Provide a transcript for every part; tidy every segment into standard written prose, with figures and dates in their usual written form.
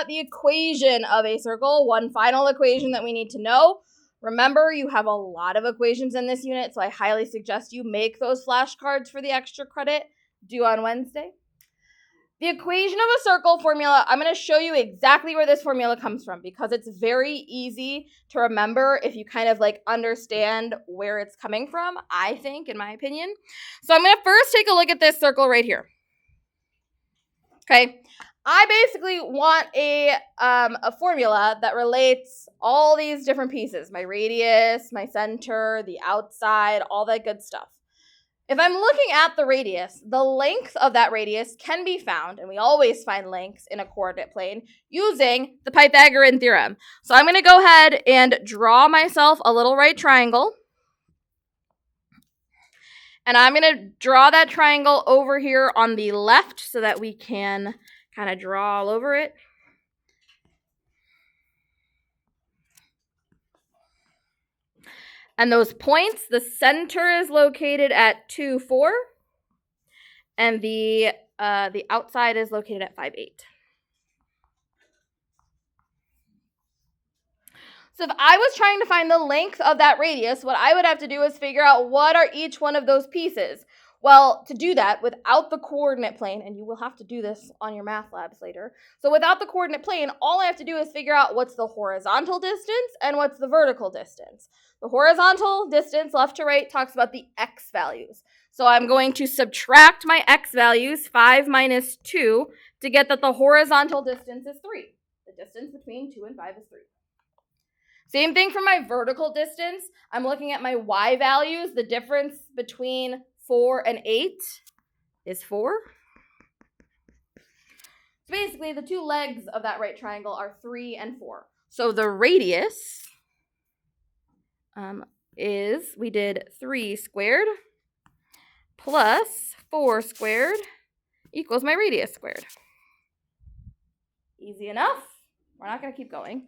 the equation of a circle, one final equation that we need to know. Remember, you have a lot of equations in this unit, so I highly suggest you make those flashcards for the extra credit due on Wednesday. The equation of a circle formula, I'm going to show you exactly where this formula comes from because it's very easy to remember if you kind of like understand where it's coming from, I think, in my opinion. So I'm going to first take a look at this circle right here. Okay, I basically want a formula that relates all these different pieces, my radius, my center, the outside, all that good stuff. If I'm looking at the radius, the length of that radius can be found, and we always find lengths in a coordinate plane, using the Pythagorean theorem. So I'm going to go ahead and draw myself a little right triangle. And I'm going to draw that triangle over here on the left so that we can kind of draw all over it. And those points, the center is located at 2, 4, and the outside is located at 5, 8. So if I was trying to find the length of that radius, what I would have to do is figure out what are each one of those pieces. Well, to do that without the coordinate plane, and you will have to do this on your math labs later. So without the coordinate plane, all I have to do is figure out what's the horizontal distance and what's the vertical distance. The horizontal distance, left to right, talks about the x values. So I'm going to subtract my x values, 5 minus 2, to get that the horizontal distance is 3. The distance between 2 and 5 is 3. Same thing for my vertical distance. I'm looking at my y values. The difference between 4 and 8 is 4. So basically, the two legs of that right triangle are 3 and 4. So the radius is, we did 3 squared plus 4 squared equals my radius squared. Easy enough. We're not going to keep going.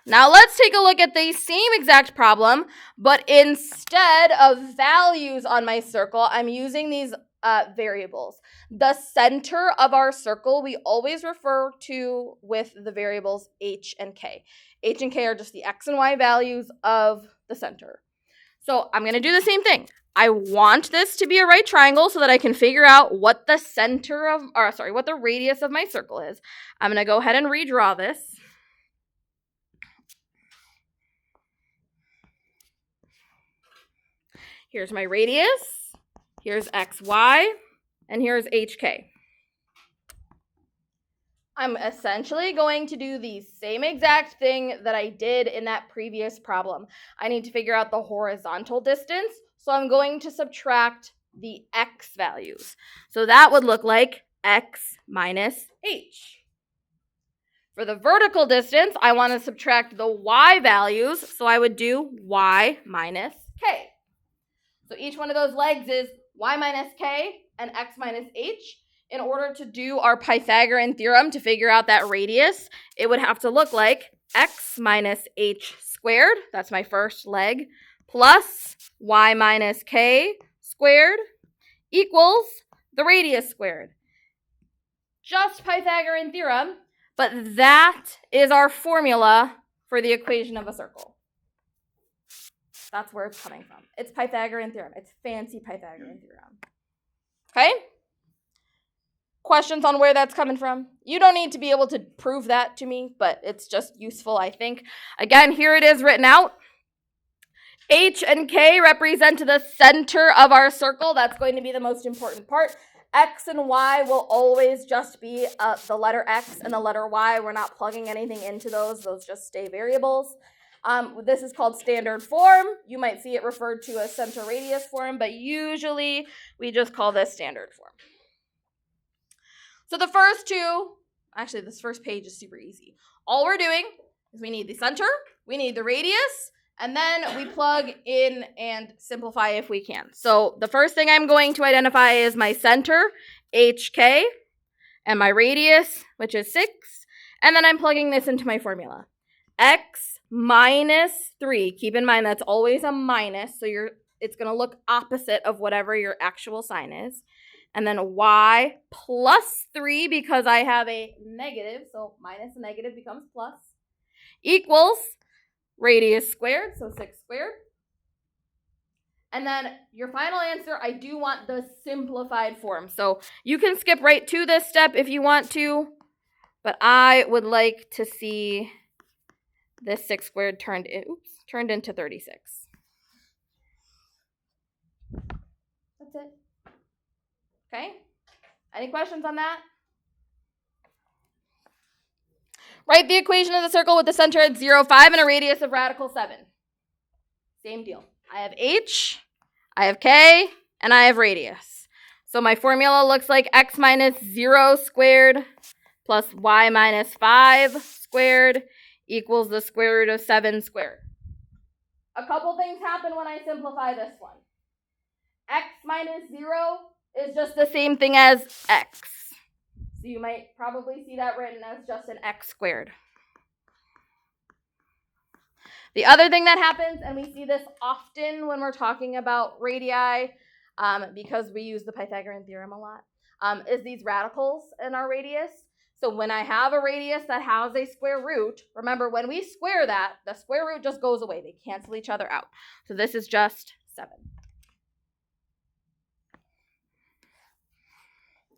Now let's take a look at the same exact problem, but instead of values on my circle, I'm using these variables. The center of our circle, we always refer to with the variables h and k. H and k are just the x and y values of the center. So I'm going to do the same thing. I want this to be a right triangle so that I can figure out what the what the radius of my circle is. I'm going to go ahead and redraw this. Here's my radius, here's xy, and here's hk. I'm essentially going to do the same exact thing that I did in that previous problem. I need to figure out the horizontal distance, so I'm going to subtract the x values. So that would look like x minus h. For the vertical distance, I want to subtract the y values, so I would do y minus k. So each one of those legs is y minus k and x minus h. In order to do our Pythagorean theorem to figure out that radius, it would have to look like x minus h squared, that's my first leg, plus y minus k squared equals the radius squared. Just Pythagorean theorem, but that is our formula for the equation of a circle. That's where it's coming from. It's Pythagorean theorem. It's fancy Pythagorean theorem. Okay? Questions on where that's coming from? You don't need to be able to prove that to me, but it's just useful, I think. Again, here it is written out. H and K represent the center of our circle. That's going to be the most important part. X and Y will always just be the letter X and the letter Y. We're not plugging anything into those. Those just stay variables. This is called standard form. You might see it referred to as center radius form, but usually we just call this standard form. So the first two, actually this first page is super easy. All we're doing is we need the center, we need the radius, and then we plug in and simplify if we can. So the first thing I'm going to identify is my center, HK, and my radius, which is 6, and then I'm plugging this into my formula. X minus 3. Keep in mind that's always a minus, so it's going to look opposite of whatever your actual sign is. and then y plus 3 because I have a negative, so minus a negative becomes plus, equals radius squared, so 6 squared. And then your final answer, I do want the simplified form. So you can skip right to this step if you want to, but I would like to see this 6 squared turned into 36. That's it. Okay? Any questions on that? Write the equation of the circle with the center at 0, 5 and a radius of radical 7. Same deal. I have h, I have k, and I have radius. So my formula looks like x minus 0 squared plus y minus 5 squared equals the square root of 7 squared. A couple things happen when I simplify this one. X minus 0 is just the same thing as x. So you might probably see that written as just an x squared. The other thing that happens, and we see this often when we're talking about radii, because we use the Pythagorean theorem a lot, is these radicals in our radius. So when I have a radius that has a square root, remember when we square that, the square root just goes away. They cancel each other out. So this is just 7.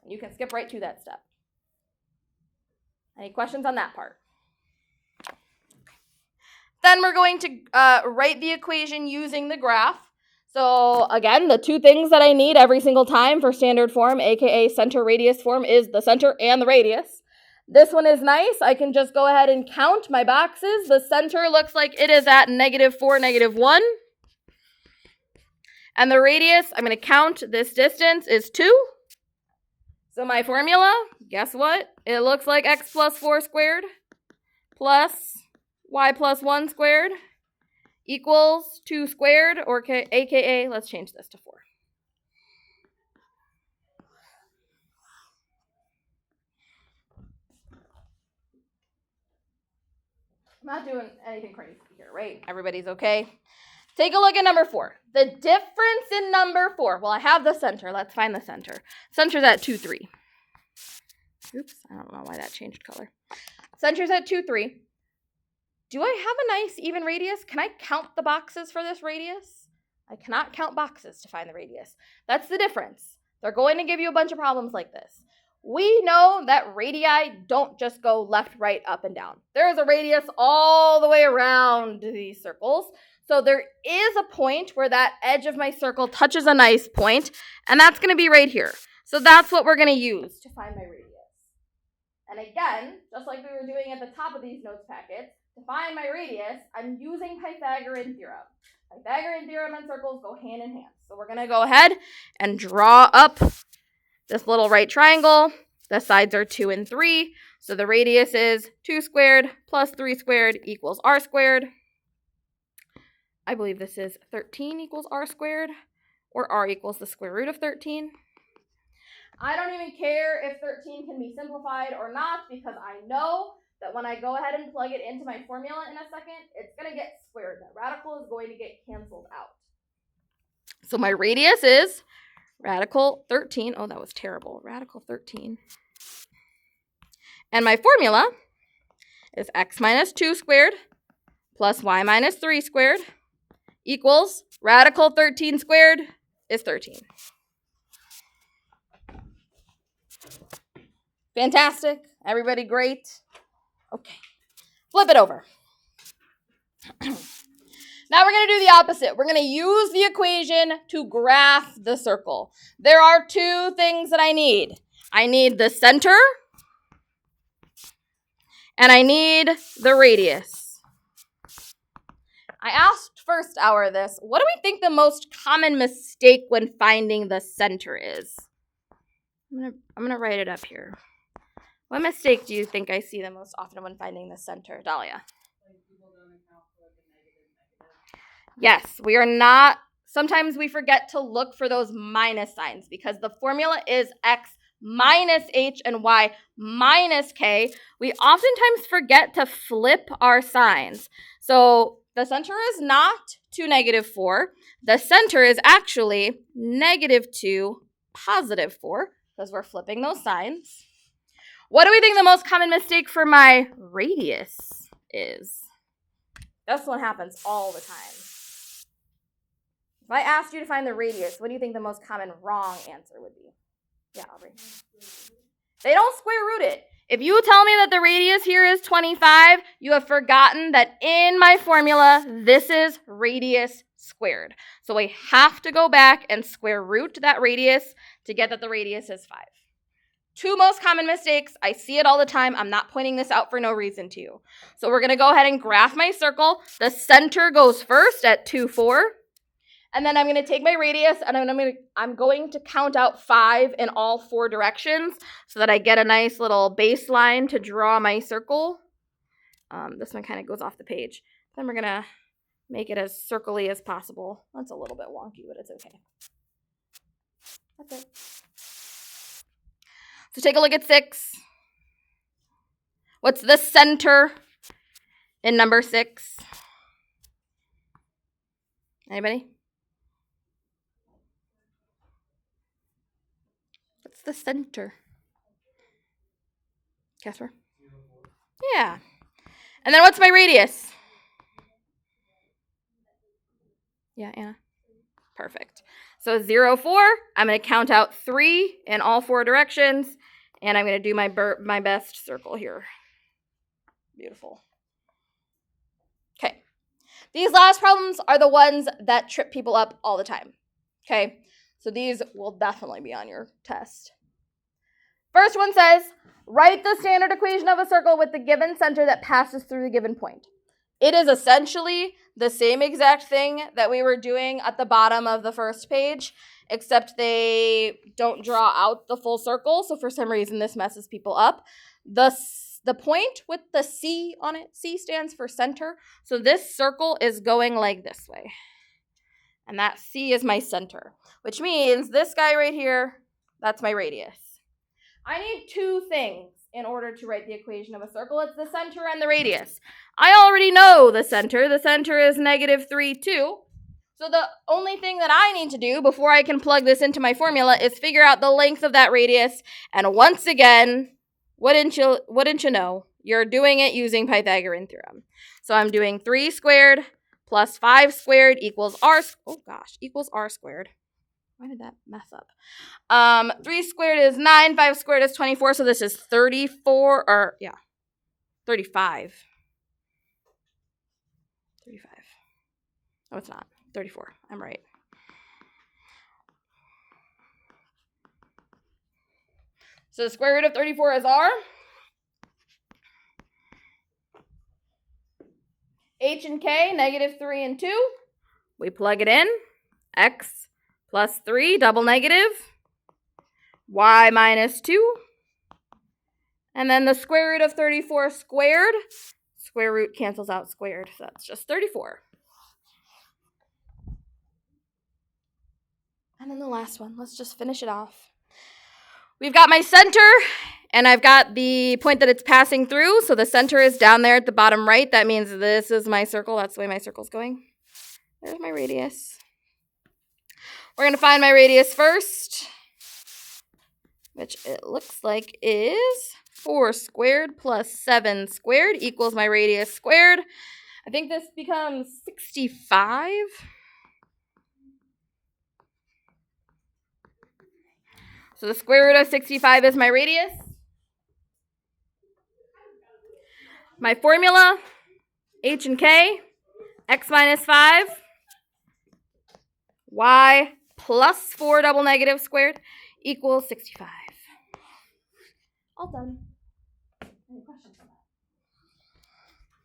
You can skip right to that step. Any questions on that part? Then we're going to write the equation using the graph. So again, the two things that I need every single time for standard form, aka center radius form, is the center and the radius. This one is nice. I can just go ahead and count my boxes. The center looks like it is at -4, -1. And the radius, I'm going to count this distance, is 2. So my formula, guess what? It looks like x plus 4 squared plus y plus 1 squared equals 2 squared, or aka, let's change this to 4. I'm not doing anything crazy here, right? Everybody's okay? Take a look at number 4. The difference in number 4. Well, I have the center. Let's find the center. Center's at 2, 3. Oops, I don't know why that changed color. Center's at 2, 3. Do I have a nice even radius? Can I count the boxes for this radius? I cannot count boxes to find the radius. That's the difference. They're going to give you a bunch of problems like this. We know that radii don't just go left, right, up, and down. There is a radius all the way around these circles. So there is a point where that edge of my circle touches a nice point, and that's going to be right here. So that's what we're going to use to find my radius. And again, just like we were doing at the top of these notes packets, to find my radius, I'm using Pythagorean theorem. Pythagorean theorem and circles go hand in hand. So we're going to go ahead and draw up this little right triangle. The sides are 2 and 3. So the radius is 2 squared plus 3 squared equals r squared. I believe this is 13 equals r squared, or r equals the square root of 13. I don't even care if 13 can be simplified or not, because I know that when I go ahead and plug it into my formula in a second, it's going to get squared. That radical is going to get canceled out. So my radius is radical 13. Oh, that was terrible. Radical 13. And my formula is x minus 2 squared plus y minus 3 squared equals radical 13 squared is 13. Fantastic. Everybody great? Okay. Flip it over. Now we're going to do the opposite. We're going to use the equation to graph the circle. There are two things that I need. I need the center, and I need the radius. I asked first hour this, what do we think the most common mistake when finding the center is? I'm gonna write it up here. What mistake do you think I see the most often when finding the center, Dahlia? Yes, we are not. Sometimes we forget to look for those minus signs because the formula is x minus h and y minus k. We oftentimes forget to flip our signs. So the center is not 2, -4. The center is actually -2, positive 4 because we're flipping those signs. What do we think the most common mistake for my radius is? This one happens all the time. If I asked you to find the radius, what do you think the most common wrong answer would be? Yeah, Aubrey. They don't square root it. If you tell me that the radius here is 25, you have forgotten that in my formula, this is radius squared. So I have to go back and square root that radius to get that the radius is 5. Two most common mistakes. I see it all the time. I'm not pointing this out for no reason to you. So we're going to go ahead and graph my circle. The center goes first at 2, 4. And then I'm going to take my radius and I'm going to count out 5 in all 4 directions so that I get a nice little baseline to draw my circle. This one kind of goes off the page. Then we're going to make it as circle-y as possible. That's a little bit wonky, but it's okay. That's it. So take a look at 6. What's the center in number 6? Anybody? What's the center? Casper? Yeah. And then what's my radius? Yeah, Anna. Perfect. So 0, 4, I'm going to count out 3 in all 4 directions, and I'm going to do my best circle here. Beautiful. Okay. These last problems are the ones that trip people up all the time. Okay. So these will definitely be on your test. First one says, write the standard equation of a circle with the given center that passes through the given point. It is essentially the same exact thing that we were doing at the bottom of the first page, except they don't draw out the full circle. So for some reason, this messes people up. The point with the C on it, C stands for center. So this circle is going like this way. And that C is my center, which means this guy right here, that's my radius. I need 2 things in order to write the equation of a circle. It's the center and the radius. I already know the center. The center is -3, 2. So the only thing that I need to do before I can plug this into my formula is figure out the length of that radius. And once again, wouldn't you know, you're doing it using Pythagorean theorem. So I'm doing 3 squared plus 5 squared equals equals r squared. Why did that mess up? 3 squared is 9, 5 squared is 24, so this is 35. 35. Oh, it's not. 34. I'm right. So the square root of 34 is r. H and k, -3 and 2. We plug it in. X plus 3, double negative. Y minus 2. And then the square root of 34 squared. Square root cancels out squared, so that's just 34. And then the last one, let's just finish it off. We've got my center, and I've got the point that it's passing through. So the center is down there at the bottom right. That means this is my circle. That's the way my circle's going. There's my radius. We're going to find my radius first, which it looks like is 4 squared plus 7 squared equals my radius squared. I think this becomes 65. So the square root of 65 is my radius. My formula, h and k, x minus 5, y plus 4 double negative squared equals 65. All done. Any questions on that?